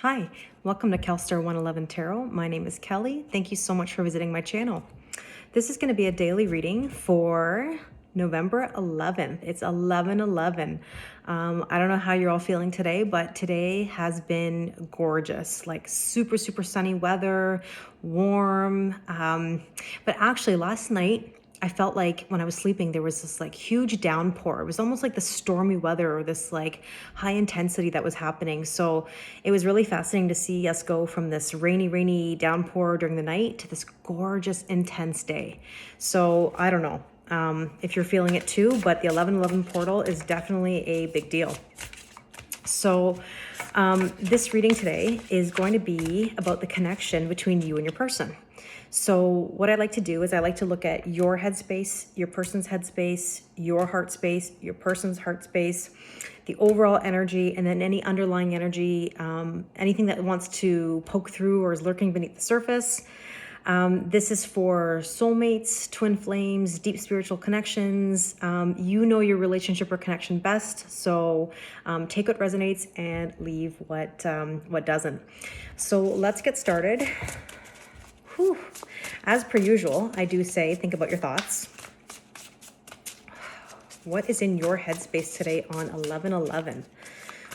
Hi, welcome to CalStar 111 Tarot. My name is Kelly. Thank you so much for visiting my channel. This is going to be a daily reading for November 11th. It's 11/11. I don't know how you're all feeling today, but today has been gorgeous, like super, super sunny weather, warm. But actually last night, I felt like when I was sleeping, there was this like huge downpour. It was almost like the stormy weather or this like high intensity that was happening. So it was really fascinating to see us go from this rainy downpour during the night to this gorgeous, intense day. So I don't know if you're feeling it too, but the 11/11 portal is definitely a big deal. So this reading today is going to be about the connection between you and your person. So what I like to do is I like to look at your headspace, your person's headspace, your heart space, your person's heart space, the overall energy, and then any underlying energy, anything that wants to poke through or is lurking beneath the surface. This is for soulmates, twin flames, deep spiritual connections. You know your relationship or connection best, so take what resonates and leave what doesn't. So let's get started. Whew. As per usual, I do say, think about your thoughts. What is in your headspace today on 11/11?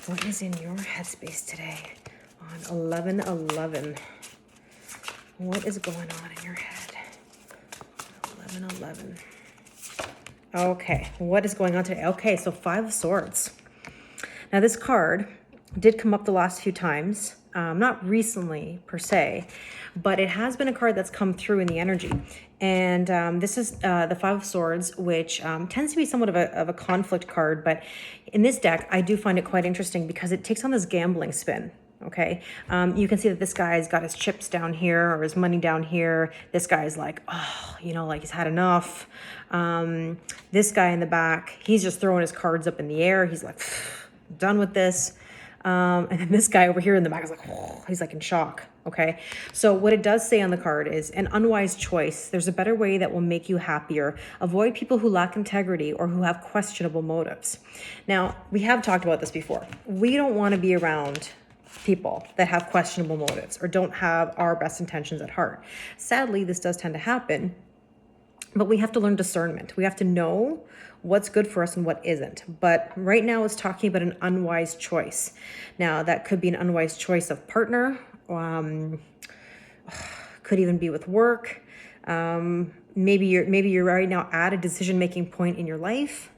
What is in your headspace today on 11/11? What is going on in your head? 11/11. Okay, what is going on today? Okay, so Five of Swords. Now this card did come up the last few times, not recently per se, but it has been a card that's come through in the energy. And this is the Five of Swords, which tends to be somewhat of a conflict card. But in this deck, I do find it quite interesting because it takes on this gambling spin. Okay, you can see that this guy's got his chips down here or his money down here. This guy's like, oh, like he's had enough. This guy in the back, he's just throwing his cards up in the air. He's like, done with this. And then this guy over here in the back is like, oh, he's like in shock. Okay. So what it does say on the card is an unwise choice. There's a better way that will make you happier. Avoid people who lack integrity or who have questionable motives. Now, we have talked about this before. We don't want to be around people that have questionable motives or don't have our best intentions at heart. Sadly, this does tend to happen, but we have to learn discernment. We have to know what's good for us and what isn't. But right now it's talking about an unwise choice. Now that could be an unwise choice of partner, could even be with work. Maybe you're right now at a decision-making point in your life.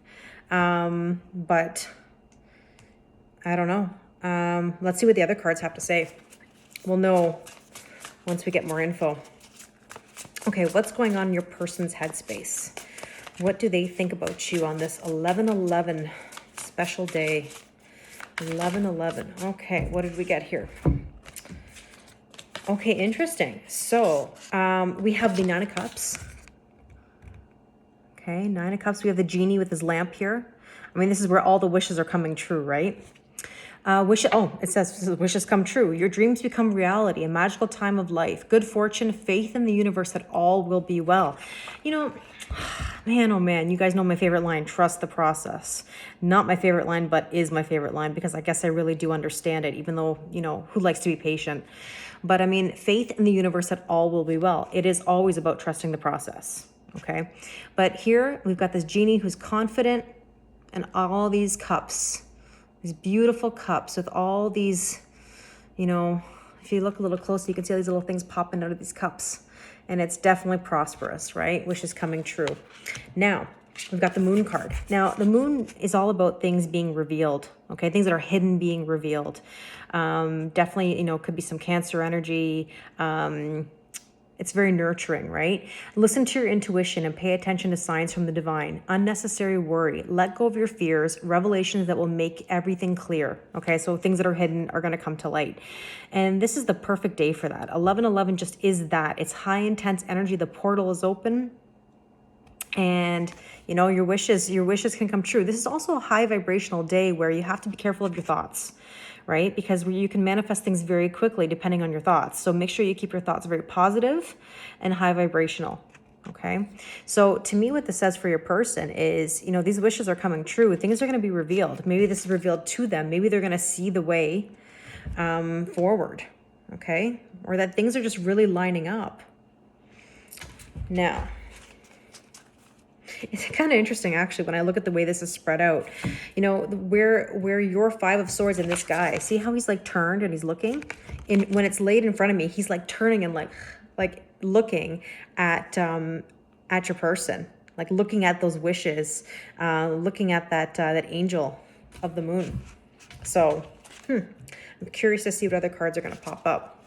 But I don't know. Let's see what the other cards have to say. We'll know once we get more info. Okay, what's going on in your person's headspace? What do they think about you on this 11/11 special day? 11/11. Okay, what did we get here? Okay, interesting. So we have the Nine of Cups. Okay, Nine of Cups. We have the genie with his lamp here. I mean, this is where all the wishes are coming true, right? It says wishes come true. Your dreams become reality, a magical time of life, good fortune, faith in the universe that all will be well. Man, oh man, you guys know my favorite line, trust the process. Not my favorite line, but is my favorite line because I guess I really do understand it, even though, who likes to be patient? But I mean, faith in the universe that all will be well. It is always about trusting the process, okay? But here we've got this genie who's confident and all these cups. These beautiful cups with all these, if you look a little closer, you can see all these little things popping out of these cups. And it's definitely prosperous, right? Wishes coming true. Now, we've got the moon card. Now, the moon is all about things being revealed, okay? Things that are hidden being revealed. Definitely, could be some Cancer energy. It's very nurturing, right? Listen to your intuition and pay attention to signs from the divine. Unnecessary worry. Let go of your fears. Revelations that will make everything clear. Okay, so things that are hidden are going to come to light. And this is the perfect day for that. 11/11 just is that. It's high intense energy. The portal is open. And, your wishes can come true. This is also a high vibrational day where you have to be careful of your thoughts, right? Because you can manifest things very quickly depending on your thoughts. So make sure you keep your thoughts very positive and high vibrational. Okay. So to me, what this says for your person is, these wishes are coming true. Things are going to be revealed. Maybe this is revealed to them. Maybe they're going to see the way forward, okay? Or that things are just really lining up. Now, it's kind of interesting, actually, when I look at the way this is spread out. You know, where your Five of Swords and this guy, see how he's like turned and he's looking? When it's laid in front of me, he's like turning and like looking at your person, like looking at those wishes, looking at that angel of the moon. So, I'm curious to see what other cards are going to pop up.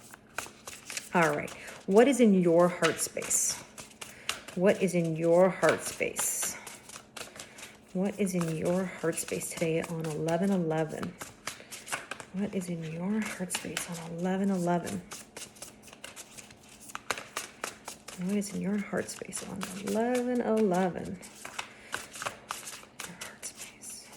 All right, what is in your heart space? What is in your heart space? What is in your heart space today on 11/11? What is in your heart space on 11/11? What is in your heart space on 11/11? Your heart space.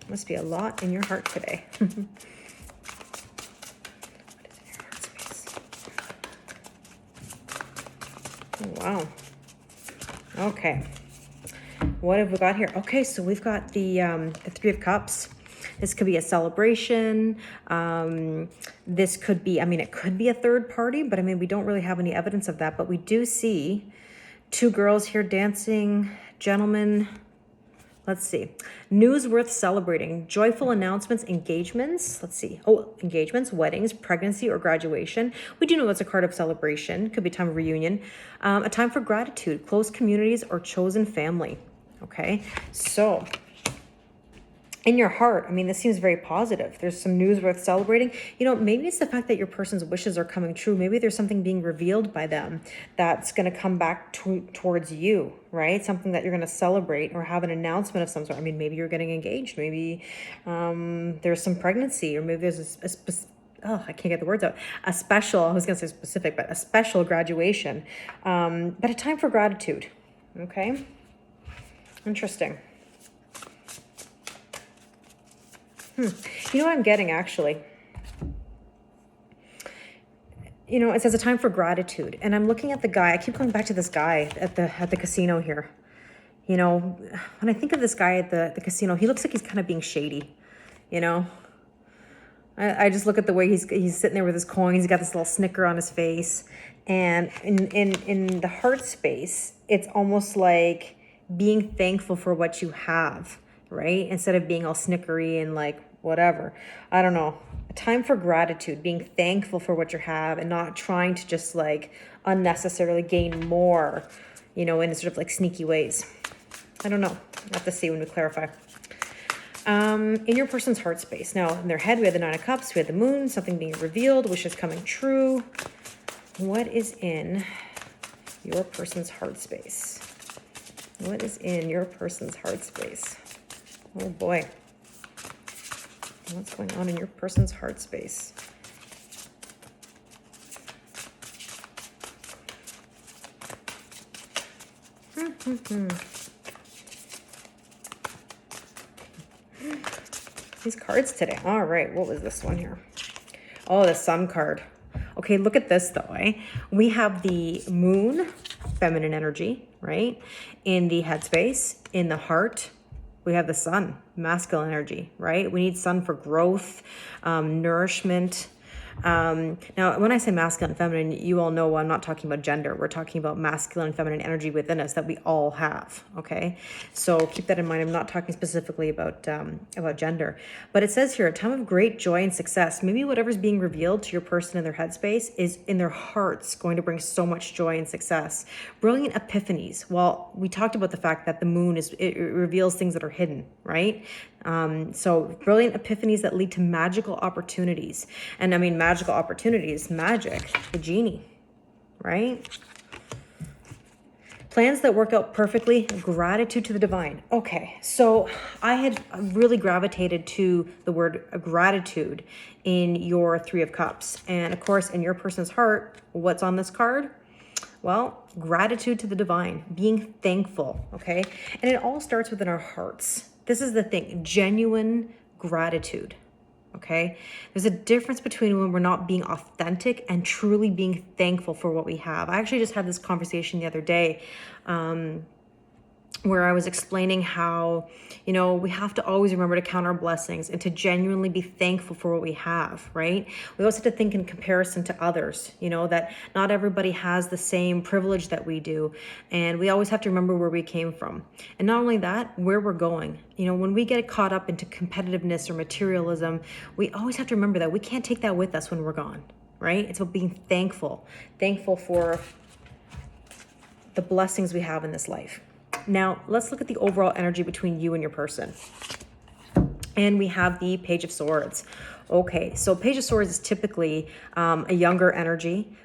Must be a lot in your heart today. Wow. Okay. What have we got here? Okay, so we've got the Three of Cups. This could be a celebration. This could be, I mean, it could be a third party, but I mean, we don't really have any evidence of that. But we do see two girls here dancing, gentlemen. Let's see. News worth celebrating. Joyful announcements, engagements. Let's see. Oh, engagements, weddings, pregnancy, or graduation. We do know it's a card of celebration. Could be a time of reunion. A time for gratitude, close communities, or chosen family. Okay. So, in your heart, I mean, this seems very positive. There's some news worth celebrating. You know, maybe it's the fact that your person's wishes are coming true. Maybe there's something being revealed by them that's going to come back towards you, right? Something that you're going to celebrate or have an announcement of some sort. I mean, maybe you're getting engaged. Maybe there's some pregnancy, or maybe there's I can't get the words out. A special, I was going to say specific, but a special graduation. But a time for gratitude, okay? Interesting. You know what I'm getting, actually? You know, it says a time for gratitude. And I'm looking at the guy. I keep going back to this guy at the casino here. You know, when I think of this guy at the casino, he looks like he's kind of being shady, you know? I just look at the way he's sitting there with his coins. He's got this little snicker on his face. And in the heart space, it's almost like being thankful for what you have, right? Instead of being all snickery and like whatever. I don't know. A time for gratitude, being thankful for what you have and not trying to just like unnecessarily gain more, you know, in sort of like sneaky ways. I don't know. We'll have to see when we clarify. In your person's heart space. Now, in their head, we had the Nine of Cups, we had the Moon, something being revealed, wishes coming true. What is in your person's heart space? What is in your person's heart space? Oh boy. What's going on in your person's heart space? These cards today. All right, what was this one here? Oh, the Sun card. Okay, look at this though, eh? We have the Moon, feminine energy, right? In the headspace, in the heart, we have the Sun, masculine energy, right? We need Sun for growth, nourishment. Now, when I say masculine and feminine, you all know I'm not talking about gender. We're talking about masculine and feminine energy within us that we all have, okay? So keep that in mind. I'm not talking specifically about gender. But it says here, a time of great joy and success. Maybe whatever's being revealed to your person in their headspace is in their hearts going to bring so much joy and success. Brilliant epiphanies. Well, we talked about the fact that the moon it reveals things that are hidden, right? So brilliant epiphanies that lead to magical opportunities. And I mean, magical opportunities, magic, the genie, right? Plans that work out perfectly, gratitude to the divine. Okay, so I had really gravitated to the word gratitude in your Three of Cups. And of course, in your person's heart, what's on this card? Well, gratitude to the divine, being thankful, okay? And it all starts within our hearts. This is the thing, genuine gratitude, okay? There's a difference between when we're not being authentic and truly being thankful for what we have. I actually just had this conversation the other day where I was explaining how, you know, we have to always remember to count our blessings and to genuinely be thankful for what we have, right? We also have to think in comparison to others, you know, that not everybody has the same privilege that we do. And we always have to remember where we came from. And not only that, where we're going. You know, when we get caught up into competitiveness or materialism, we always have to remember that we can't take that with us when we're gone, right? It's about being thankful for the blessings we have in this life. Now, let's look at the overall energy between you and your person. And we have the Page of Swords. Okay, so Page of Swords is typically a younger energy.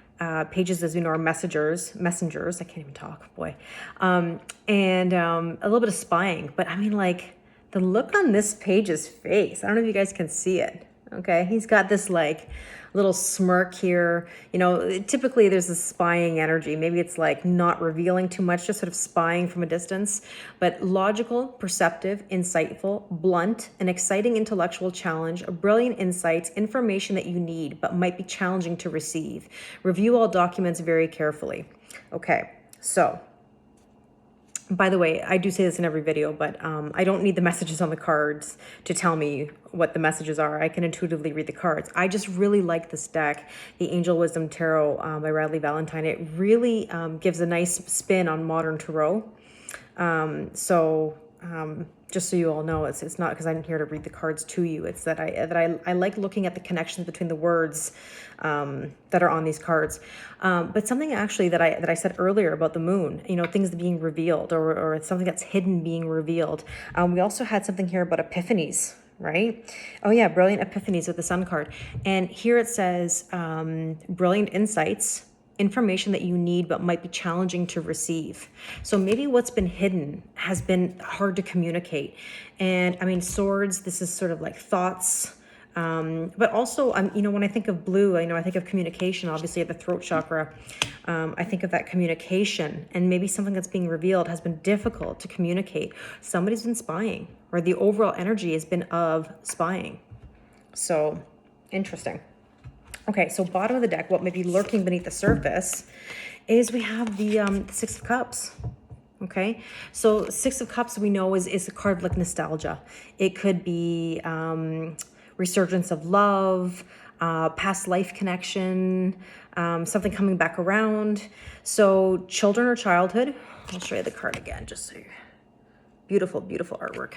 Pages, as we know, are messengers. I can't even talk, boy. And a little bit of spying. But I mean, like, the look on this page's face, I don't know if you guys can see it. Okay, he's got this like little smirk here. You know, typically there's a spying energy. Maybe it's like not revealing too much, just sort of spying from a distance. But logical, perceptive, insightful, blunt, an exciting intellectual challenge, brilliant insights, information that you need but might be challenging to receive. Review all documents very carefully. Okay, so by the way, I do say this in every video, but I don't need the messages on the cards to tell me what the messages are. I can intuitively read the cards. I just really like this deck, the Angel Wisdom Tarot by Radleigh Valentine. It really gives a nice spin on modern tarot. Just so you all know, it's not because I'm here to read the cards to you. It's that I like looking at the connections between the words that are on these cards. But something actually that I said earlier about the moon, you know, things being revealed or something that's hidden being revealed. We also had something here about epiphanies, right? Oh yeah, brilliant epiphanies with the Sun card. And here it says brilliant insights, information that you need but might be challenging to receive. So maybe what's been hidden has been hard to communicate. And I mean, swords, this is sort of like thoughts. But also, you know, when I think of blue, I think of communication, obviously at the throat chakra. I think of that communication, and maybe something that's being revealed has been difficult to communicate. Somebody's been spying, or the overall energy has been of spying. So interesting. Okay, so bottom of the deck, what may be lurking beneath the surface is we have the Six of Cups. Okay, so Six of Cups we know is a card like nostalgia. It could be resurgence of love, past life connection, something coming back around. So children or childhood. I'll show you the card again, just so you. Beautiful, beautiful artwork.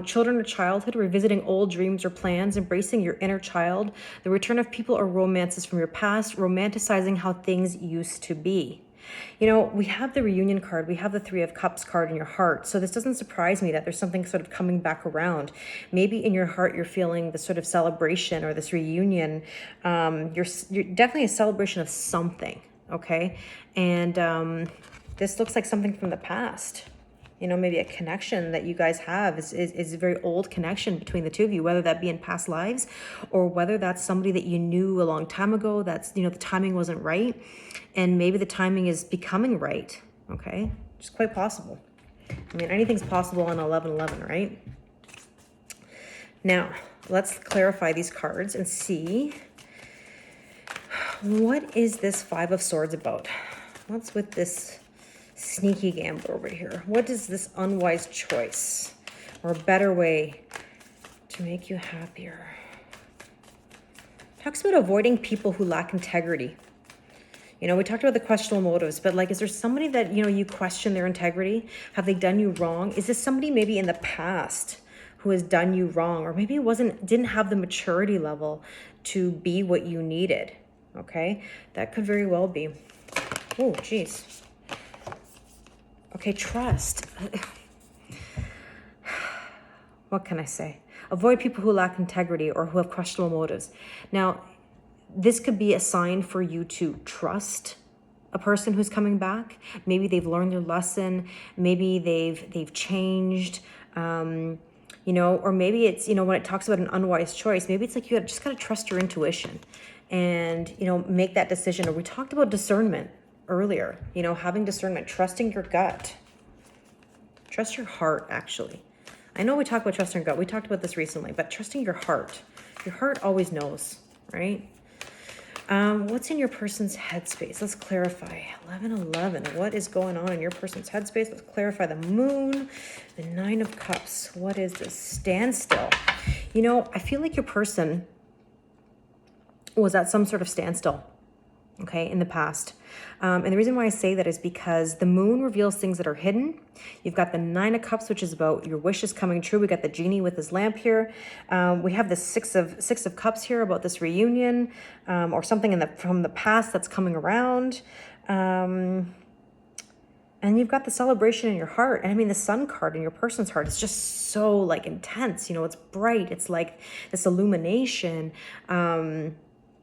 Children or childhood, revisiting old dreams or plans, embracing your inner child, the return of people or romances from your past, romanticizing how things used to be. You know, we have the reunion card, we have the Three of Cups card in your heart. So this doesn't surprise me that there's something sort of coming back around. Maybe in your heart, you're feeling this sort of celebration or this reunion. You're definitely a celebration of something, okay? And this looks like something from the past. You know, maybe a connection that you guys have is a very old connection between the two of you, whether that be in past lives or whether that's somebody that you knew a long time ago. That's, you know, the timing wasn't right. And maybe the timing is becoming right. Okay. It's quite possible. I mean, anything's possible on 11/11, right? Now, let's clarify these cards and see what is this Five of Swords about? What's with this sneaky gambler over here? What is this unwise choice or a better way to make you happier? Talks about avoiding people who lack integrity. You know, we talked about the questionable motives, but like, is there somebody that, you know, you question their integrity? Have they done you wrong? Is this somebody maybe in the past who has done you wrong, or maybe it didn't have the maturity level to be what you needed? Okay, that could very well be. Oh, geez. Okay, trust. What can I say? Avoid people who lack integrity or who have questionable motives. Now, this could be a sign for you to trust a person who's coming back. Maybe they've learned their lesson. Maybe they've changed. You know, or maybe it's, you know, when it talks about an unwise choice, maybe it's like you just got to trust your intuition and, you know, make that decision. Or we talked about discernment earlier, you know, having discernment, trusting your gut. Trust your heart, actually. I know we talked about trusting your gut. We talked about this recently, but trusting your heart. Your heart always knows, right? What's in your person's headspace? Let's clarify. 1111. What is going on in your person's headspace? Let's clarify the moon, the 9 of cups. What is this? Standstill. You know, I feel like your person was at some sort of standstill, okay, in the past. And the reason why I say that is because the moon reveals things that are hidden. You've got the 9 of cups, which is about your wishes coming true. We got the genie with his lamp here. We have the six of cups here about this reunion, or something from the past that's coming around. And you've got the celebration in your heart. And I mean, the sun card in your person's heart is just so like intense. You know, it's bright. It's like this illumination.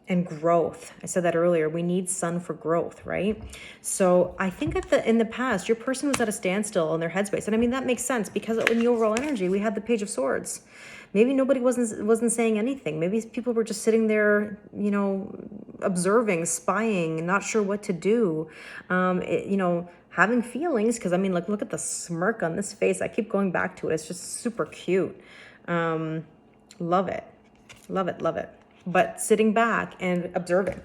And growth. I said that earlier. We need sun for growth, right? So I think in the past, your person was at a standstill in their headspace. And I mean, that makes sense because in the overall energy, we had the Page of Swords. Maybe nobody wasn't saying anything. Maybe people were just sitting there, you know, observing, spying, not sure what to do. You know, having feelings, because I mean, look at the smirk on this face. I keep going back to it. It's just super cute. Love it. Love it, love it. But sitting back and observing.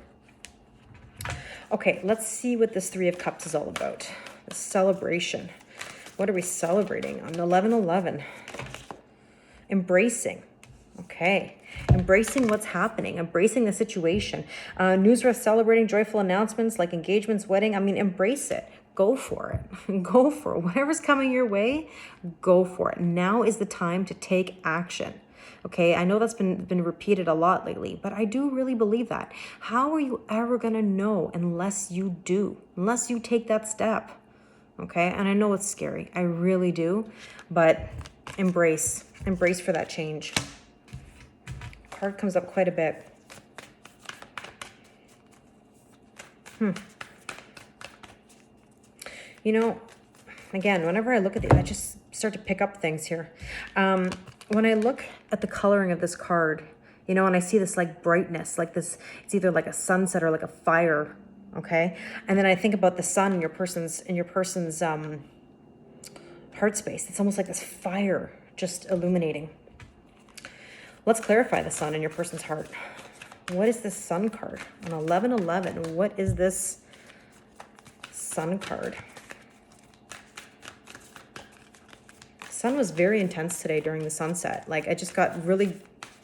Okay, let's see what this 3 of Cups is all about. The celebration. What are we celebrating on 11/11? Embracing. Okay. Embracing what's happening. Embracing the situation. News are celebrating joyful announcements like engagements, wedding. I mean, embrace it. Go for it. Go for it. Whatever's coming your way, go for it. Now is the time to take action. Okay, I know that's been repeated a lot lately, but I do really believe that. How are you ever going to know unless you do, unless you take that step? Okay, and I know it's scary. I really do, but embrace for that change. Card comes up quite a bit. You know, again, whenever I look at these, I just start to pick up things here. When I look at the coloring of this card, you know, and I see this like brightness, like this, it's either like a sunset or like a fire, okay? And then I think about the sun in your person's heart space. It's almost like this fire just illuminating. Let's clarify the sun in your person's heart. What is this sun card? On 11/11, what is this sun card? Sun was very intense today during the sunset. Like I just got really,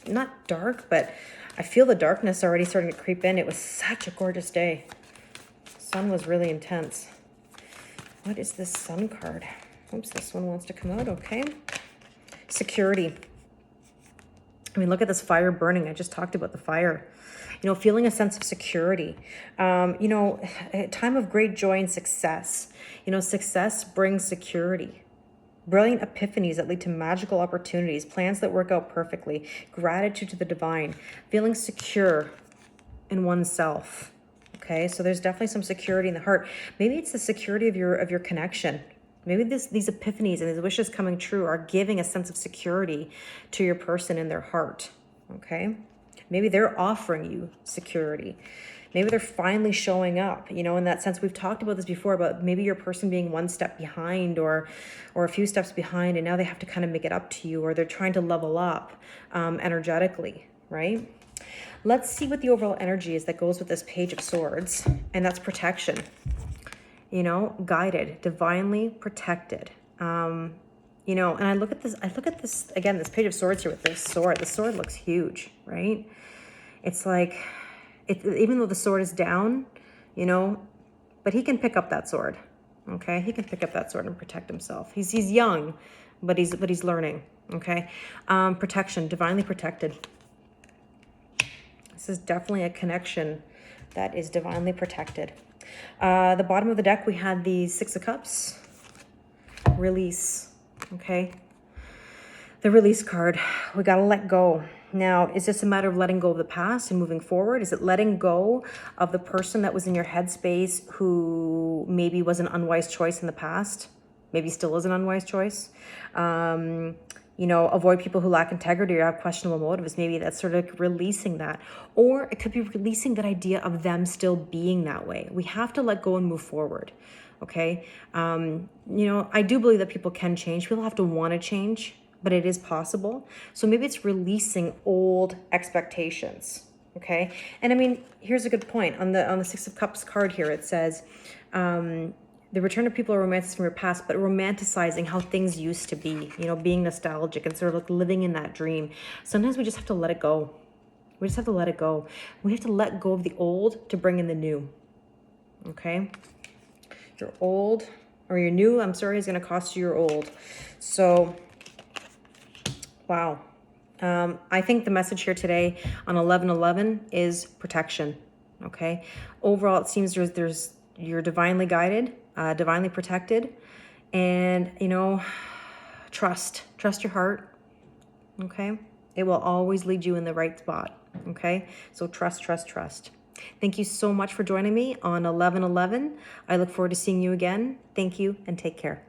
not dark, but I feel the darkness already starting to creep in. It was such a gorgeous day. Sun was really intense. What is this sun card? Oops, this one wants to come out, okay. Security. I mean, look at this fire burning. I just talked about the fire. You know, feeling a sense of security. You know, a time of great joy and success. You know, success brings security. Brilliant epiphanies that lead to magical opportunities, plans that work out perfectly, gratitude to the divine, feeling secure in oneself. Okay, so there's definitely some security in the heart. Maybe it's the security of your connection. Maybe these epiphanies and these wishes coming true are giving a sense of security to your person in their heart. Okay, maybe they're offering you security. Maybe they're finally showing up, you know, in that sense. We've talked about this before, about maybe your person being one step behind or a few steps behind, and now they have to kind of make it up to you, or they're trying to level up energetically, right? Let's see what the overall energy is that goes with this Page of Swords, and that's protection. You know, guided, divinely protected. You know, and I look at this, again, this Page of Swords here with this sword. The sword looks huge, right? It's like, even though the sword is down, you know, but he can pick up that sword, okay? He can pick up that sword and protect himself. He's young, but he's learning, okay? Protection, divinely protected. This is definitely a connection that is divinely protected. The bottom of the deck, we had the 6 of Cups. Release, okay? The release card. We got to let go. Now, is this a matter of letting go of the past and moving forward? Is it letting go of the person that was in your headspace who maybe was an unwise choice in the past? Maybe still is an unwise choice. You know, avoid people who lack integrity or have questionable motives. Maybe that's sort of releasing that. Or it could be releasing that idea of them still being that way. We have to let go and move forward, okay? You know, I do believe that people can change. People have to want to change, but it is possible. So maybe it's releasing old expectations, Okay. And I mean, here's a good point. On the Six of Cups card here, it says, the return of people are romantics from your past, but romanticizing how things used to be, you know, being nostalgic and sort of like living in that dream. Sometimes we just have to let it go. We just have to let it go. We have to let go of the old to bring in the new. Okay. Your old, or your new, I'm sorry, is going to cost you your old. So, wow. I think the message here today on 11/11 is protection. Okay. Overall, it seems there's you're divinely guided, divinely protected, and you know, trust your heart. Okay. It will always lead you in the right spot. Okay. So trust. Thank you so much for joining me on 11/11. I look forward to seeing you again. Thank you and take care.